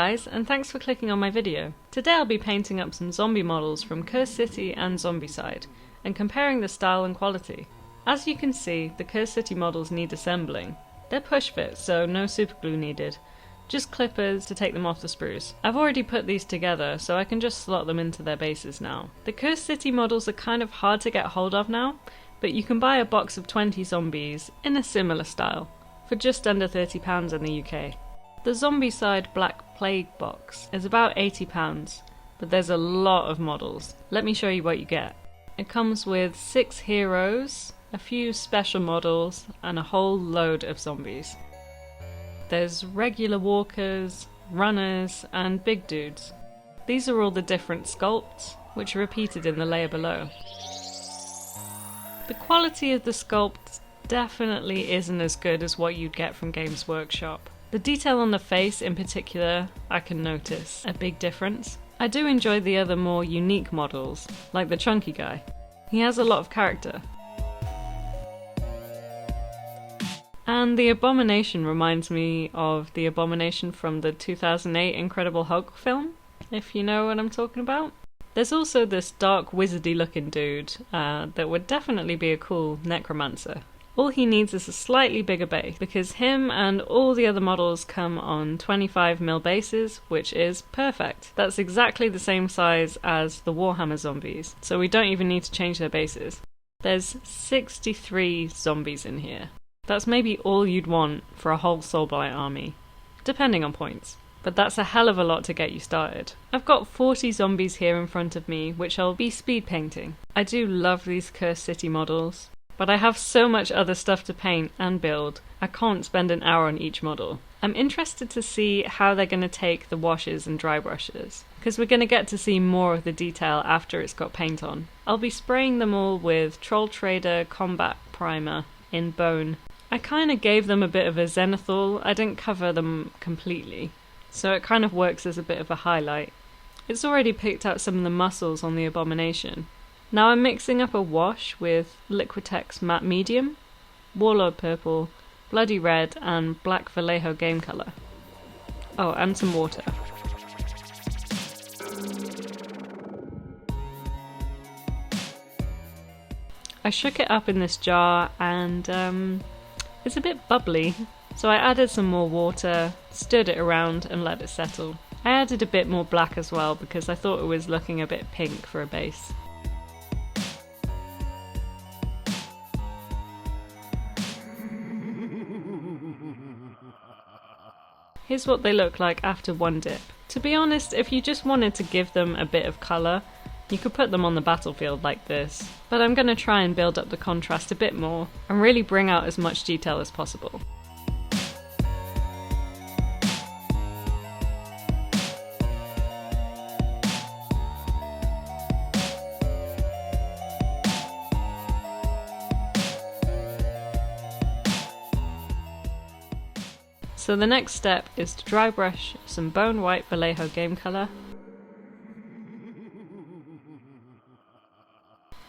guys, and thanks for clicking on my video. Today I'll be painting up some zombie models from Cursed City and Zombicide, and comparing the style and quality. As you can see, the Cursed City models need assembling. They're push fit, so no superglue needed. Just clippers to take them off the sprues. I've already put these together, so I can just slot them into their bases now. The Cursed City models are kind of hard to get hold of now, but you can buy a box of 20 zombies in a similar style for just under £30 in the UK. The Zombicide Black Plague box is about £80, but there's a lot of models. Let me show you what you get. It comes with 6 heroes, a few special models, and a whole load of zombies. There's regular walkers, runners, and big dudes. These are all the different sculpts, which are repeated in the layer below. The quality of the sculpts definitely isn't as good as what you'd get from Games Workshop. The detail on the face in particular, I can notice a big difference. I do enjoy the other more unique models, like the chunky guy. He has a lot of character. And the Abomination reminds me of the Abomination from the 2008 Incredible Hulk film, if you know what I'm talking about. There's also this dark wizardy looking dude that would definitely be a cool necromancer. All he needs is a slightly bigger base, because him and all the other models come on 25mm bases, which is perfect. That's exactly the same size as the Warhammer zombies, so we don't even need to change their bases. There's 63 zombies in here. That's maybe all you'd want for a whole Soulblight army, depending on points. But that's a hell of a lot to get you started. I've got 40 zombies here in front of me, which I'll be speed painting. I do love these Cursed City models, but I have so much other stuff to paint and build, I can't spend an hour on each model. I'm interested to see how they're going to take the washes and dry brushes, because we're going to get to see more of the detail after it's got paint on. I'll be spraying them all with Troll Trader Combat Primer in Bone. I kind of gave them a bit of a zenithal, I didn't cover them completely, so it kind of works as a bit of a highlight. It's already picked out some of the muscles on the Abomination. Now I'm mixing up a wash with Liquitex Matte Medium, Warlord Purple, Bloody Red, and Black Vallejo Game Colour. Oh, and some water. I shook it up in this jar and it's a bit bubbly, so I added some more water, stirred it around and let it settle. I added a bit more black as well because I thought it was looking a bit pink for a base. Here's what they look like after one dip. To be honest, if you just wanted to give them a bit of colour, you could put them on the battlefield like this, but I'm going to try and build up the contrast a bit more and really bring out as much detail as possible. So the next step is to dry brush some Bone White Vallejo Game Colour.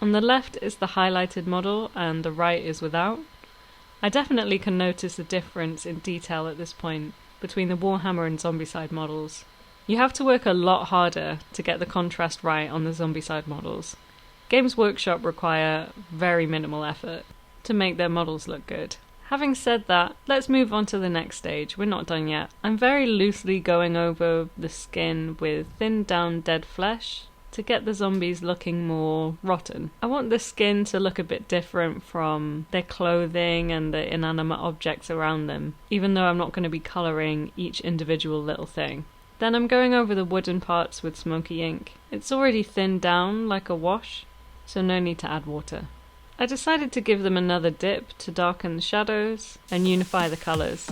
On the left is the highlighted model and the right is without. I definitely can notice a difference in detail at this point between the Warhammer and Zombicide models. You have to work a lot harder to get the contrast right on the Zombicide models. Games Workshop require very minimal effort to make their models look good. Having said that, let's move on to the next stage. We're not done yet. I'm very loosely going over the skin with thinned down dead flesh to get the zombies looking more rotten. I want the skin to look a bit different from their clothing and the inanimate objects around them, even though I'm not going to be colouring each individual little thing. Then I'm going over the wooden parts with smoky ink. It's already thinned down like a wash, so no need to add water. I decided to give them another dip to darken the shadows and unify the colours.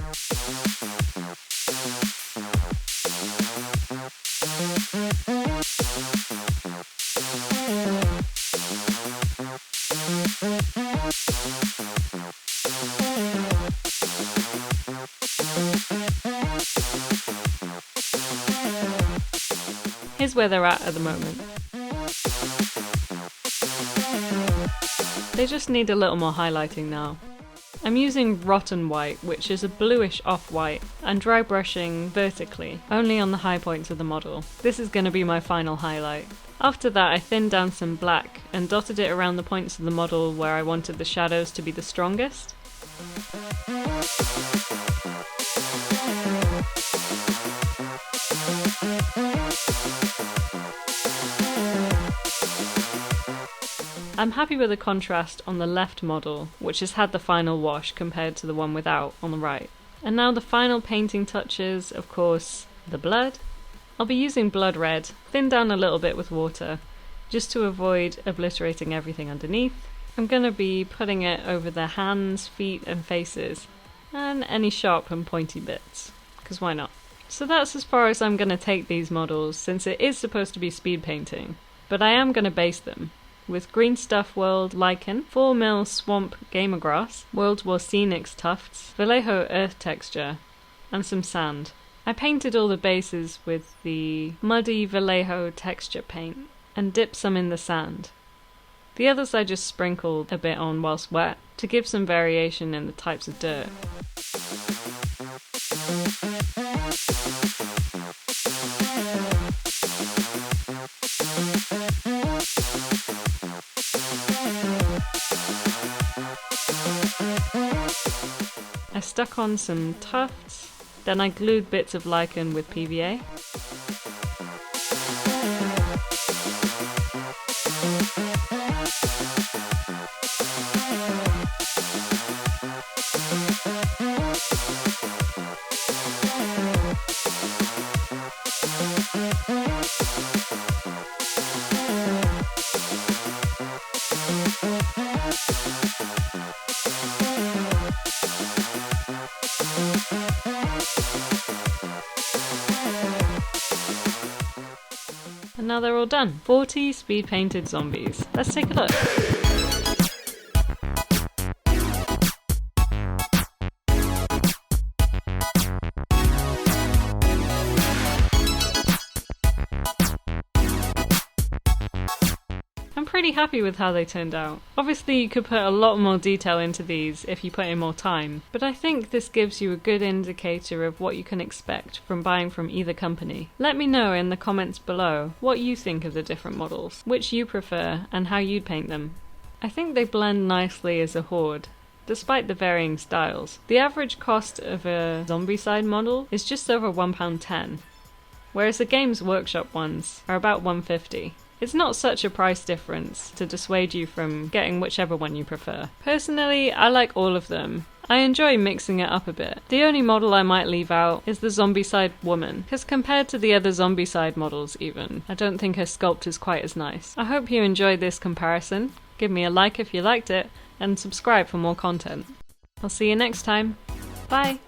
Here's where they're at the moment. They just need a little more highlighting now. I'm using Rotten White, which is a bluish off-white, and dry brushing vertically, only on the high points of the model. This is going to be my final highlight. After that I thinned down some black and dotted it around the points of the model where I wanted the shadows to be the strongest. I'm happy with the contrast on the left model, which has had the final wash compared to the one without on the right. And now the final painting touches, of course, the blood. I'll be using blood red, thinned down a little bit with water, just to avoid obliterating everything underneath. I'm going to be putting it over the hands, feet and faces, and any sharp and pointy bits, because why not? So that's as far as I'm going to take these models, since it is supposed to be speed painting, but I am going to base them with Green Stuff World Lichen, 4mm Swamp Gamer Grass, World War Scenics Tufts, Vallejo Earth Texture, and some sand. I painted all the bases with the muddy Vallejo texture paint, and dipped some in the sand. The others I just sprinkled a bit on whilst wet, to give some variation in the types of dirt. I stuck on some tufts, then I glued bits of lichen with PVA. And now they're all done. 40 speed painted zombies. Let's take a look. I'm pretty happy with how they turned out. Obviously you could put a lot more detail into these if you put in more time, but I think this gives you a good indicator of what you can expect from buying from either company. Let me know in the comments below what you think of the different models, which you prefer, and how you'd paint them. I think they blend nicely as a horde, despite the varying styles. The average cost of a Zombicide model is just over £1.10, whereas the Games Workshop ones are about £1.50. It's not such a price difference to dissuade you from getting whichever one you prefer. Personally, I like all of them. I enjoy mixing it up a bit. The only model I might leave out is the Zombicide woman, because compared to the other Zombicide models even, I don't think her sculpt is quite as nice. I hope you enjoyed this comparison. Give me a like if you liked it, and subscribe for more content. I'll see you next time. Bye!